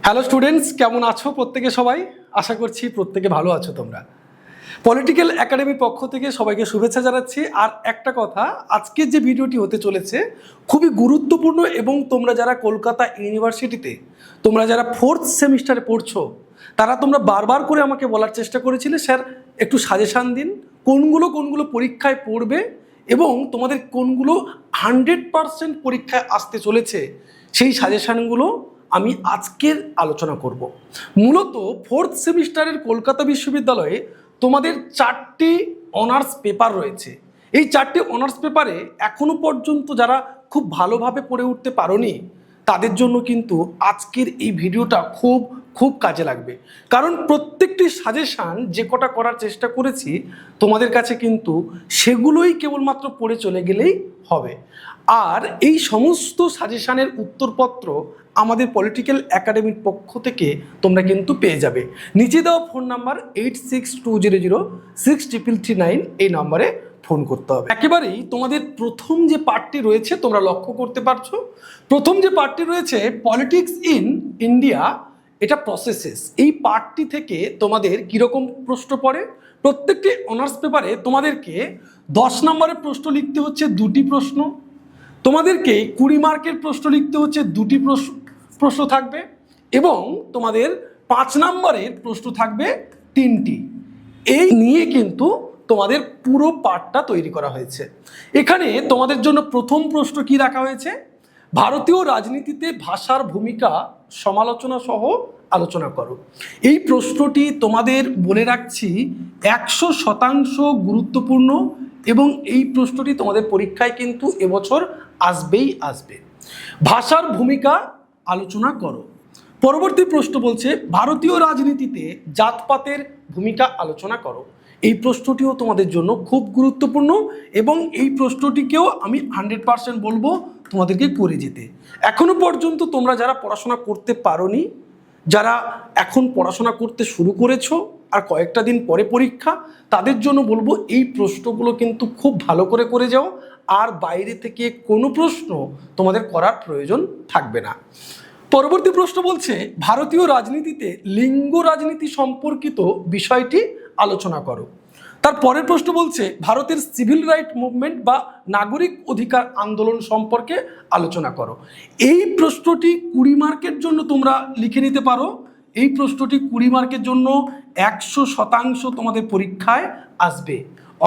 Hello students, কেমন আছো প্রত্যেকে? সবাই আশা করছি প্রত্যেকে ভালো আছো। তোমরা পলিটিক্যাল একাডেমির পক্ষ থেকে সবাইকে শুভেচ্ছা জানাচ্ছি। আর একটা কথা, আজকের যে ভিডিওটি হতে চলেছে খুবই গুরুত্বপূর্ণ এবং তোমরা যারা কলকাতা ইউনিভার্সিটিতে তোমরা যারা 4th সেমিস্টারে পড়ছো তারা তোমরা বারবার করে আমাকে বলার চেষ্টা করেছিলে, স্যার একটু সাজেশান দিন কোনগুলো পরীক্ষায় পড়বে এবং তোমাদের কোনগুলো 100% পরীক্ষায় আসতে চলেছে। সেই সাজেশানগুলো আমি আজকের আলোচনা করব। মূলত 4th সেমিস্টারের কলকাতা বিশ্ববিদ্যালয়ে তোমাদের 4টি অনার্স পেপার রয়েছে। এই 4টি অনার্স পেপারে এখনো পর্যন্ত যারা খুব ভালোভাবে পড়ে উঠতে পারোনি তাদের জন্য কিন্তু আজকের এই ভিডিওটা খুব খুব কাজে লাগবে। কারণ প্রত্যেকটি সাজেশান যে কটা করার চেষ্টা করেছি তোমাদের কাছে কিন্তু সেগুলোই কেবলমাত্র পড়ে চলে গেলেই হবে। আর এই সমস্ত সাজেশানের উত্তরপত্র আমাদের পলিটিক্যাল একাডেমির পক্ষ থেকে তোমরা কিন্তু পেয়ে যাবে। নিচে দেওয়া ফোন নাম্বার 8620063339 এই নাম্বারে ফোন করতে হবে। একেবারেই তোমাদের প্রথম যে পার্টটি রয়েছে তোমরা লক্ষ্য করতে পারছো। প্রথম যে পার্টটি রয়েছে পলিটিক্স ইন ইন্ডিয়া, এটা প্রসেসেস। এই পার্টটি থেকে তোমাদের কীরকম প্রশ্ন পড়ে, প্রত্যেকটি অনার্স পেপারে তোমাদেরকে 10 নম্বরের প্রশ্ন লিখতে হচ্ছে 2টি প্রশ্ন, তোমাদেরকে 20 মার্কের প্রশ্ন লিখতে হচ্ছে 2টি প্রশ্ন থাকবে এবং তোমাদের 5 নম্বরের প্রশ্ন থাকবে 3টি। এই নিয়ে কিন্তু তোমাদের পুরো পার্টটা তৈরি করা হয়েছে। এখানে তোমাদের জন্য প্রথম প্রশ্ন কি রাখা হয়েছে, ভারতীয় রাজনীতিতে ভাষার ভূমিকা সমালোচনা সহ আলোচনা করো। এই প্রশ্নটি তোমাদের বলে রাখছি 100% গুরুত্বপূর্ণ এবং এই প্রশ্নটি তোমাদের পরীক্ষায় কিন্তু এবছর আসবেই আসবে। ভাষার ভূমিকা আলোচনা করো। পরবর্তী প্রশ্ন বলছে ভারতীয় রাজনীতিতে জাতপাতের ভূমিকা আলোচনা করো। এই প্রশ্নটিও তোমাদের জন্য খুব গুরুত্বপূর্ণ এবং এই প্রশ্নটিকেও আমি 100% বলবো তোমাদেরকে করে যেতে। এখনো পর্যন্ত তোমরা যারা পড়াশোনা করতে পারোনি, যারা এখন পড়াশোনা করতে শুরু করেছো আর কয়েকটা দিন পরে পরীক্ষা, তাদের জন্য বলবো এই প্রশ্নগুলো কিন্তু খুব ভালো করে করে যাও। আর বাইরে থেকে কোনো প্রশ্ন তোমাদের করার প্রয়োজন থাকবে না। পরবর্তী প্রশ্ন বলছে ভারতীয় রাজনীতিতে লিঙ্গ রাজনীতি সম্পর্কিত বিষয়টি আলোচনা করো। তার পরের প্রশ্ন বলছে ভারতের সিভিল রাইট মুভমেন্ট বা নাগরিক অধিকার আন্দোলন সম্পর্কে আলোচনা করো। এই প্রশ্নটি 20 মার্কের জন্য তোমরা লিখে নিতে পারো। এই প্রশ্নটি 20 মার্কের জন্য 100% তোমাদের পরীক্ষায় আসবে।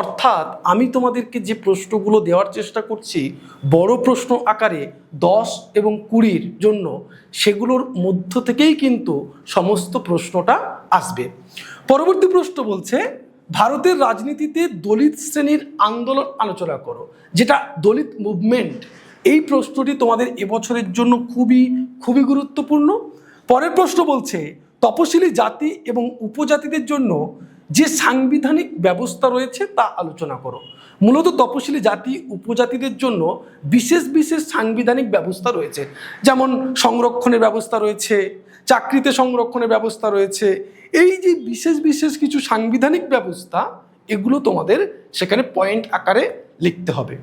অর্থাৎ আমি তোমাদেরকে যে প্রশ্নগুলো দেওয়ার চেষ্টা করছি বড় প্রশ্ন আকারে 10 এবং 20-র জন্য, সেগুলোর মধ্য থেকেই কিন্তু সমস্ত প্রশ্নটা আসবে। পরবর্তী প্রশ্ন বলছে ভারতের রাজনীতিতে দলিত শ্রেণীর আন্দোলন আলোচনা করো, যেটা দলিত মুভমেন্ট। এই প্রশ্নটি তোমাদের এবছরের জন্য খুবই খুবই গুরুত্বপূর্ণ। পরের প্রশ্ন বলছে তপশিলি জাতি এবং উপজাতিদের জন্য যে সাংবিধানিক ব্যবস্থা রয়েছে তা আলোচনা করো। মূলত তপশিলি জাতি উপজাতিদের জন্য বিশেষ বিশেষ সাংবিধানিক ব্যবস্থা রয়েছে, যেমন সংরক্ষণের ব্যবস্থা রয়েছে, চাকরিতে সংরক্ষণের ব্যবস্থা রয়েছে। এই যে বিশেষ বিশেষ কিছু সাংবিধানিক ব্যবস্থা, এগুলো তোমাদের সেখানে পয়েন্ট আকারে লিখতে হবে।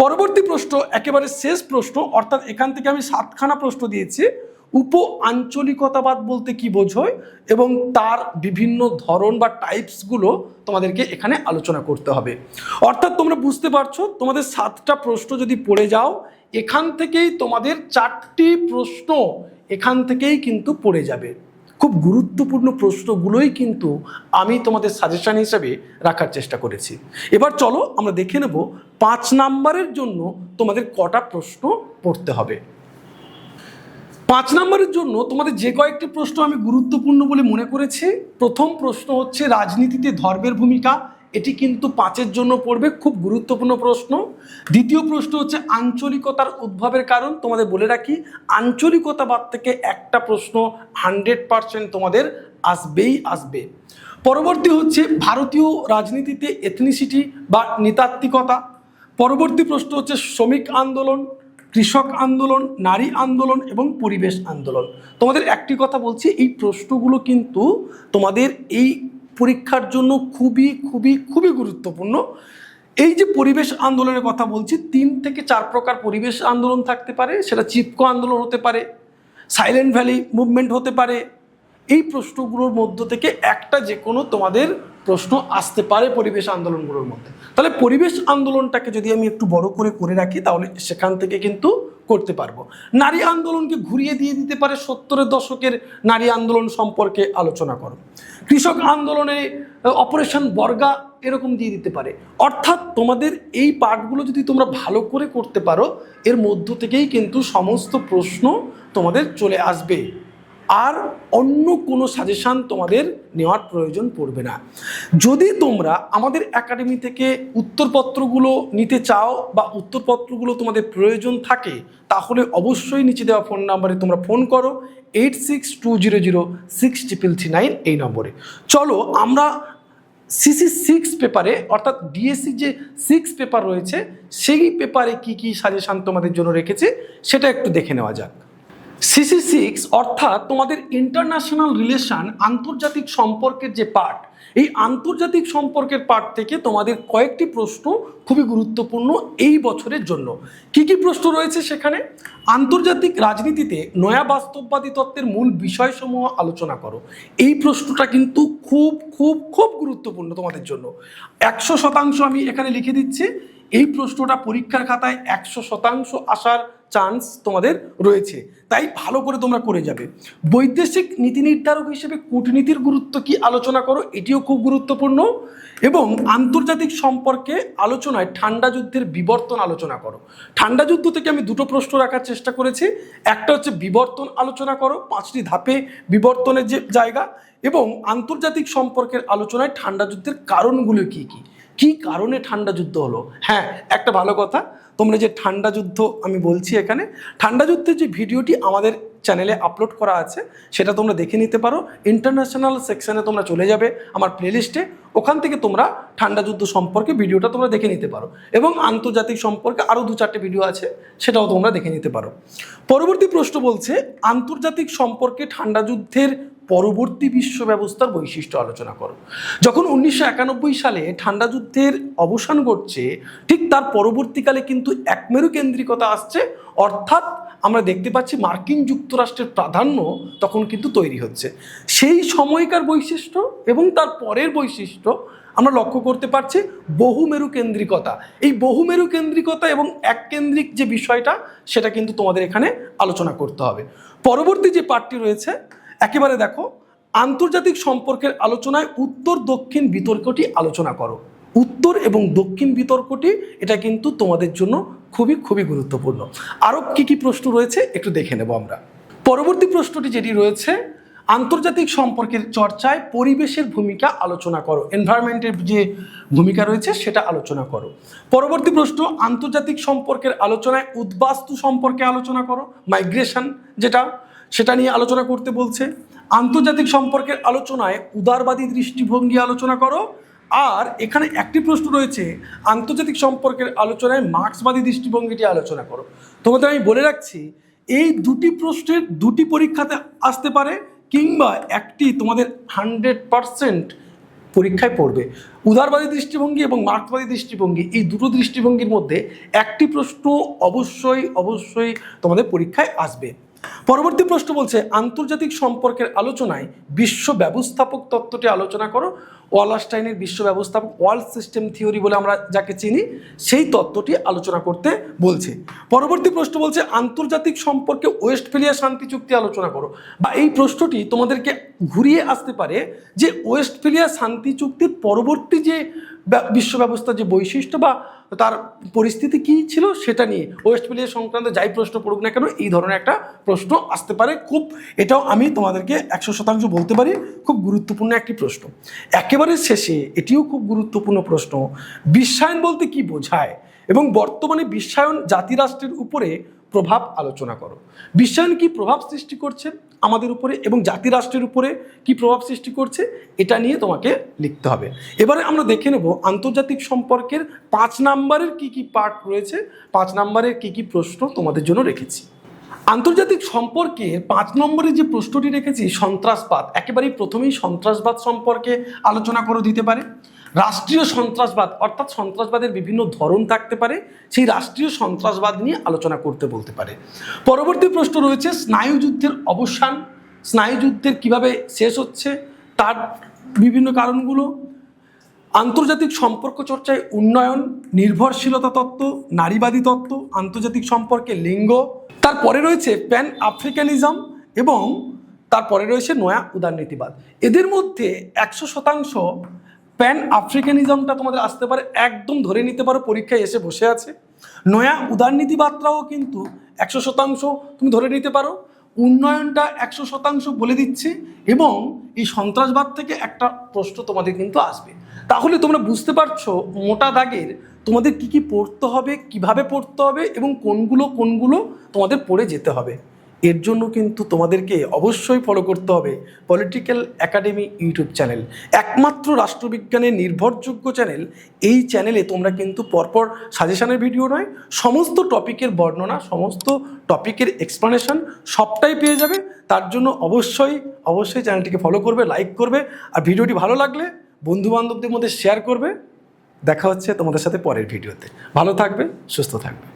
পরবর্তী প্রশ্ন, একেবারে শেষ প্রশ্ন, অর্থাৎ এখান থেকে আমি 7খানা প্রশ্ন দিয়েছি। উপ আঞ্চলিকতাবাদ বলতে কি বোঝায় এবং তার বিভিন্ন ধরন বা টাইপসগুলো তোমাদেরকে এখানে আলোচনা করতে হবে। অর্থাৎ তোমরা বুঝতে পারছো তোমাদের 7টা প্রশ্ন যদি পড়ে যাও, এখান থেকেই তোমাদের 4টি প্রশ্ন এখান থেকেই কিন্তু পড়ে যাবে। খুব গুরুত্বপূর্ণ প্রশ্নগুলোই কিন্তু আমি তোমাদের সাজেশন হিসেবে রাখার চেষ্টা করেছি। এবার চলো আমরা দেখে নেব 5 নম্বরের জন্য তোমাদের কটা প্রশ্ন পড়তে হবে। 5 নম্বরের জন্য তোমাদের যে কয়েকটি প্রশ্ন আমি গুরুত্বপূর্ণ বলে মনে করেছি, প্রথম প্রশ্ন হচ্ছে রাজনীতিতে ধর্মের ভূমিকা। এটি কিন্তু 5-এর জন্য পড়বে, খুব গুরুত্বপূর্ণ প্রশ্ন। দ্বিতীয় প্রশ্ন হচ্ছে আঞ্চলিকতার উদ্ভবের কারণ। তোমাদের বলে রাখি আঞ্চলিকতাবাদ থেকে একটা প্রশ্ন 100% তোমাদের আসবেই আসবে। পরবর্তী হচ্ছে ভারতীয় রাজনীতিতে এথনিসিটি বা নৃতাত্ত্বিকতা। পরবর্তী প্রশ্ন হচ্ছে শ্রমিক আন্দোলন, কৃষক আন্দোলন, নারী আন্দোলন এবং পরিবেশ আন্দোলন। তোমাদের একটি কথা বলছি, এই প্রশ্নগুলো কিন্তু তোমাদের এই পরীক্ষার জন্য খুবই খুবই খুবই গুরুত্বপূর্ণ। এই যে পরিবেশ আন্দোলনের কথা বলছি, 3 থেকে 4 প্রকার পরিবেশ আন্দোলন থাকতে পারে। সেটা চিপকো আন্দোলন হতে পারে, সাইলেন্ট ভ্যালি মুভমেন্ট হতে পারে। এই প্রশ্নগুলোর মধ্য থেকে একটা যে কোনো তোমাদের প্রশ্ন আসতে পারে পরিবেশ আন্দোলনগুলোর মধ্যে। তাহলে পরিবেশ আন্দোলনটাকে যদি আমি একটু বড় করে রাখি তাহলে সেখান থেকে কিন্তু করতে পারবো। নারী আন্দোলনকে ঘুরিয়ে দিয়ে দিতে পারে 70-এর দশকের নারী আন্দোলন সম্পর্কে আলোচনা করো। কৃষক আন্দোলনে অপারেশন বর্গা এরকম দিয়ে দিতে পারে। অর্থাৎ তোমাদের এই পার্টগুলো যদি তোমরা ভালো করে করতে পারো এর মধ্য থেকেই কিন্তু সমস্ত প্রশ্ন তোমাদের চলে আসবে, আর অন্য কোনো সাজেশান তোমাদের নেওয়ার প্রয়োজন পড়বে না। যদি তোমরা আমাদের একাডেমি থেকে উত্তরপত্রগুলো নিতে চাও বা উত্তরপত্রগুলো তোমাদের প্রয়োজন থাকে তাহলে অবশ্যই নিচে দেওয়া ফোন নাম্বারে তোমরা ফোন করো 8620063339 এই নম্বরে। চলো আমরা সিসি 6 পেপারে অর্থাৎ ডিএসসি যে 6 পেপার রয়েছে সেই পেপারে কি কি সাজেশান তোমাদের জন্য রেখেছে সেটা একটু দেখে নেওয়া যাক। সিসি 6 অর্থাৎ তোমাদের ইন্টারন্যাশনাল রিলেশন, আন্তর্জাতিক সম্পর্কের যে পার্ট, এই আন্তর্জাতিক সম্পর্কের পার্ট থেকে তোমাদের কয়েকটি প্রশ্ন খুবই গুরুত্বপূর্ণ এই বছরের জন্য। কি কি প্রশ্ন রয়েছে সেখানে? আন্তর্জাতিক রাজনীতিতে নয়া বাস্তববাদী তত্ত্বের মূল বিষয়সমূহ আলোচনা করো। এই প্রশ্নটা কিন্তু খুব খুব খুব গুরুত্বপূর্ণ তোমাদের জন্য। 100% আমি এখানে লিখে দিচ্ছি, এই প্রশ্নটা পরীক্ষার খাতায় 100% আসার চান্স তোমাদের রয়েছে, তাই ভালো করে তোমরা করে যাবে। বৈদেশিক নীতি নির্ধারক হিসেবে কূটনীতির গুরুত্ব কি আলোচনা করো, এটিও খুব গুরুত্বপূর্ণ। এবং আন্তর্জাতিক সম্পর্কে আলোচনায় ঠান্ডা যুদ্ধের বিবর্তন আলোচনা করো। ঠান্ডা যুদ্ধ থেকে আমি দুটো প্রশ্ন রাখার চেষ্টা করেছি, একটা হচ্ছে বিবর্তন আলোচনা করো, 5টি ধাপে বিবর্তনের যে জায়গা, এবং আন্তর্জাতিক সম্পর্কের আলোচনায় ঠান্ডা যুদ্ধের কারণগুলো কি কি, কি কারণে ঠান্ডা যুদ্ধ হলো। হ্যাঁ, একটা ভালো কথা, তোমরা যে ঠান্ডা যুদ্ধ আমি বলছি এখানে, ঠান্ডা যুদ্ধের যে ভিডিওটি আমাদের চ্যানেলে আপলোড করা আছে সেটা তোমরা দেখে নিতে পারো। ইন্টারন্যাশনাল সেকশনে তোমরা চলে যাবে আমার প্লেলিস্টে, ওখান থেকে তোমরা ঠান্ডা যুদ্ধ সম্পর্কে ভিডিওটা তোমরা দেখে নিতে পারো, এবং আন্তর্জাতিক সম্পর্কে আরও 2-4টে ভিডিও আছে সেটাও তোমরা দেখে নিতে পারো। পরবর্তী প্রশ্ন বলছে আন্তর্জাতিক সম্পর্কে ঠান্ডা যুদ্ধের পরবর্তী বিশ্ব ব্যবস্থার বৈশিষ্ট্য আলোচনা করো। যখন 1991 সালে ঠান্ডা যুদ্ধের অবসান ঘটছে, ঠিক তার পরবর্তীকালে কিন্তু একমেরু কেন্দ্রিকতা আসছে, অর্থাৎ আমরা দেখতে পাচ্ছি মার্কিন যুক্তরাষ্ট্রের প্রাধান্য তখন কিন্তু তৈরি হচ্ছে। সেই সময়কার বৈশিষ্ট্য এবং তার পরের বৈশিষ্ট্য আমরা লক্ষ্য করতে পারছি বহুমেরু কেন্দ্রিকতা। এই বহুমেরু কেন্দ্রিকতা এবং এককেন্দ্রিক যে বিষয়টা সেটা কিন্তু তোমাদের এখানে আলোচনা করতে হবে। পরবর্তী যে পার্টটি রয়েছে একেবারে দেখো, আন্তর্জাতিক সম্পর্কের আলোচনায় উত্তর দক্ষিণ বিতর্কটি আলোচনা করো। উত্তর এবং দক্ষিণ বিতর্কটি এটা কিন্তু তোমাদের জন্য খুবই খুবই গুরুত্বপূর্ণ। আরও কি কি প্রশ্ন রয়েছে একটু দেখে নেব আমরা। পরবর্তী প্রশ্নটি যেটি রয়েছে আন্তর্জাতিক সম্পর্কের চর্চায় পরিবেশের ভূমিকা আলোচনা করো। এনভায়রনমেন্টের যে ভূমিকা রয়েছে সেটা আলোচনা করো। পরবর্তী প্রশ্ন আন্তর্জাতিক সম্পর্কের আলোচনায় উদ্বাস্তু সম্পর্কে আলোচনা করো, মাইগ্রেশন যেটা সেটা নিয়ে আলোচনা করতে বলছে। আন্তর্জাতিক সম্পর্কের আলোচনায় উদারবাদী দৃষ্টিভঙ্গি আলোচনা করো। আর এখানে একটি প্রশ্ন রয়েছে আন্তর্জাতিক সম্পর্কের আলোচনায় মার্ক্সবাদী দৃষ্টিভঙ্গিটি আলোচনা করো। তোমাদের আমি বলে রাখছি এই দুটি প্রশ্নের দুটি পরীক্ষাতে আসতে পারে, কিংবা একটি তোমাদের 100% পরীক্ষায় পড়বে। উদারবাদী দৃষ্টিভঙ্গি এবং মার্ক্সবাদী দৃষ্টিভঙ্গি, এই দুটো দৃষ্টিভঙ্গির মধ্যে একটি প্রশ্ন অবশ্যই অবশ্যই তোমাদের পরীক্ষায় আসবে। পরবর্তী প্রশ্ন বলছে আন্তর্জাতিক সম্পর্কের আলোচনায় বিশ্ব ব্যবস্থাপক তত্ত্বটি আলোচনা করো। ওয়ালারস্টাইনের বিশ্ব ব্যবস্থাপক, ওয়ার্ল্ড সিস্টেম থিওরি বলে আমরা যাকে চিনি, সেই তত্ত্বটি আলোচনা করতে বলছে। পরবর্তী প্রশ্ন বলছে আন্তর্জাতিক সম্পর্কে ওয়েস্টফেলিয়া শান্তি চুক্তি আলোচনা করো। বা এই প্রশ্নটি তোমাদেরকে ঘুরিয়ে আসতে পারে যে ওয়েস্টফেলিয়া শান্তি চুক্তির পরবর্তী যে বিশ্ব ব্যবস্থার যে বৈশিষ্ট্য বা তার পরিস্থিতি কী ছিল সেটা নিয়ে ওয়েস্টফেলিয়া সংক্রান্ত যাই প্রশ্ন পড়ুক না কেন এই ধরনের একটা প্রশ্ন আসতে পারে। খুব এটাও আমি তোমাদেরকে 100% বলতে পারি খুব গুরুত্বপূর্ণ একটি প্রশ্ন। একেবারে শেষে এটিও খুব গুরুত্বপূর্ণ প্রশ্ন, বিশ্বায়ন বলতে কি বোঝায় এবং বর্তমানে বিশ্বায়ন জাতিরাষ্ট্রের উপরে প্রভাব আলোচনা করো। বিশ্বায়ন কি প্রভাব সৃষ্টি করছে আমাদের উপরে এবং জাতিরাষ্ট্রের উপরে কি প্রভাব সৃষ্টি করছে এটা নিয়ে তোমাকে লিখতে হবে। এবারে আমরা দেখে নেব আন্তর্জাতিক সম্পর্কের 5 নম্বরের কি কি পার্ট রয়েছে, 5 নম্বরের কি কি প্রশ্ন তোমাদের জন্য রেখেছি। আন্তর্জাতিক সম্পর্কে 5 নম্বরে যে প্রশ্নটি রেখেছি সন্ত্রাসবাদ, একেবারেই প্রথমেই সন্ত্রাসবাদ সম্পর্কে আলোচনা করে দিতে পারে। রাষ্ট্রীয় সন্ত্রাসবাদ অর্থাৎ সন্ত্রাসবাদের বিভিন্ন ধরন থাকতে পারে, সেই রাষ্ট্রীয় সন্ত্রাসবাদ নিয়ে আলোচনা করতে বলতে পারে। পরবর্তী প্রশ্ন রয়েছে স্নায়ুযুদ্ধের অবসান, স্নায়ুযুদ্ধের কিভাবে শেষ হচ্ছে তার বিভিন্ন কারণগুলো, আন্তর্জাতিক সম্পর্ক চর্চায় উন্নয়ন, নির্ভরশীলতা তত্ত্ব, নারীবাদী তত্ত্ব, আন্তর্জাতিক সম্পর্কে লিঙ্গ, তারপরে রয়েছে প্যান আফ্রিকানিজম এবং তারপরে রয়েছে নয়া উদারনীতিবাদ। এদের মধ্যে 100% প্যান আফ্রিকানিজমটা তোমাদের আসতে পারে, একদম ধরে নিতে পারো পরীক্ষায় এসে বসে আছে। নয়া উদারনীতিবাদটাও কিন্তু 100% তুমি ধরে নিতে পারো। উন্নয়নটা 100% বলে দিচ্ছে এবং এই সন্ত্রাসবাদ থেকে একটা প্রশ্ন তোমাদের কিন্তু আসবে। তাহলে তোমরা বুঝতে পারছো মোটা দাগের তোমাদের কি কি পড়তে হবে, কিভাবে পড়তে হবে এবং কোনগুলো তোমাদের পড়ে যেতে হবে। এর জন্য কিন্তু তোমাদেরকে অবশ্যই ফলো করতে হবে পলিটিক্যাল একাডেমি ইউটিউব চ্যানেল, একমাত্র রাষ্ট্রবিজ্ঞানের নির্ভরযোগ্য চ্যানেল। এই চ্যানেলে তোমরা কিন্তু পরপর সাজেশনের ভিডিও নয়, সমস্ত টপিকের বর্ণনা, সমস্ত টপিকের এক্সপ্লানেশন সবটাই পেয়ে যাবে। তার জন্য অবশ্যই চ্যানেলটিকে ফলো করবে, লাইক করবে, আর ভিডিওটি ভালো লাগলে বন্ধুবান্ধবদের মধ্যে শেয়ার করবে। দেখা হচ্ছে তোমাদের সাথে পরের ভিডিওতে। ভালো থাকবে, সুস্থ থাকবে।